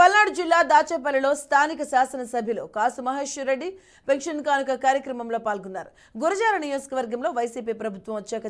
పల్నాడు జిల్లా దాచేపల్లిలో స్థానిక శాసనసభ్యులు కాసు మహేశ్వర్ రెడ్డి పెన్షన్ కానుక కార్యక్రమంలో పాల్గొన్నారు. గురజాల నియోజకవర్గంలో వైసీపీ ప్రభుత్వం వచ్చాక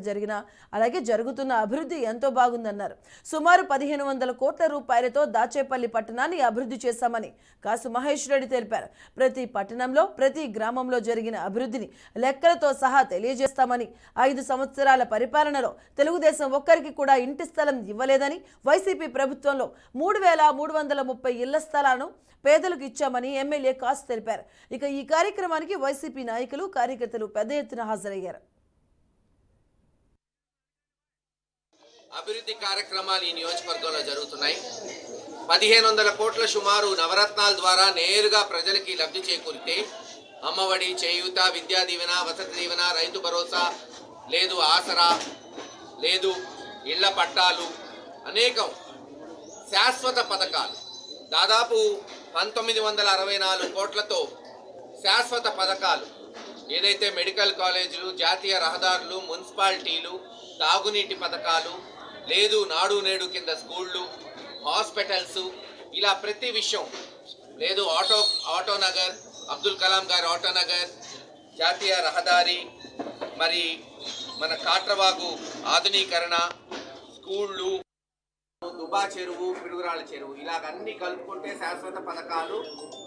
జరుగుతున్న అభివృద్ధి ఎంతో బాగుందన్నారు. సుమారు 1500 కోట్ల రూపాయలతో దాచేపల్లి పట్టణాన్ని అభివృద్ధి చేశామని కాసు మహేశ్వర్ రెడ్డి తెలిపారు. ప్రతి పట్టణంలో ప్రతి గ్రామంలో జరిగిన అభివృద్ధిని లెక్కలతో సహా తెలియజేస్తామని, 5 సంవత్సరాల పరిపాలనలో తెలుగుదేశం ఒక్కరికి కూడా ఇంటి స్థలం ఇవ్వలేదని, వైసీపీ ప్రభుత్వంలో 3330 ఇళ్ల స్థలాలను పేదలకు ఇచ్చామని ఎమ్మెల్యే కాసు తెలిపారు. ఇక ఈ కార్యక్రమానికి వైసీపీ నాయకులు, కార్యకర్తలు పెద్ద ఎత్తున హాజరయ్యారు. అభివృద్ధి కార్యక్రమాలు ఈ నియోజకవర్గంలో జరుగుతున్నాయి. 1500 కోట్ల సుమారు నవరత్నాల ద్వారా నేరుగా ప్రజలకి లబ్ధి చేకూరితే అమ్మఒడి, చేయూత, విద్యా దీవెన, వసతి దీవెన, రైతు భరోసా లేదు, ఆసరా లేదు, ఇళ్ల పట్టాలు, అనేకం శాశ్వత పథకాలు, దాదాపు 1964 కోట్లతో శాశ్వత పథకాలు, ఏదైతే మెడికల్ కాలేజీలు, జాతీయ రహదారులు, మున్సిపాలిటీలు, తాగునీటి పథకాలు లేదు, నాడు నేడు కింద స్కూళ్ళు, హాస్పిటల్స్, ఇలా ప్రతి విషయం లేదు, ఆటో నగర్, అబ్దుల్ కలాం గారి ఆటో నగర్, జాతీయ రహదారి, మరి మన కాట్రవాగు ఆధునీకరణ, స్కూళ్ళు, దుబా చెరువు, పిడుగురాళ్ళ చెరువు, ఇలాగన్నీ కలుపుకుంటే శాశ్వత పథకాలు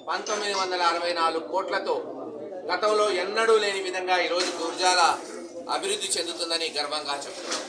1964 కోట్లతో గతంలో ఎన్నడూ లేని విధంగా ఈరోజు గురజాల అభివృద్ధి చెందుతుందని గర్వంగా చెప్తున్నాం.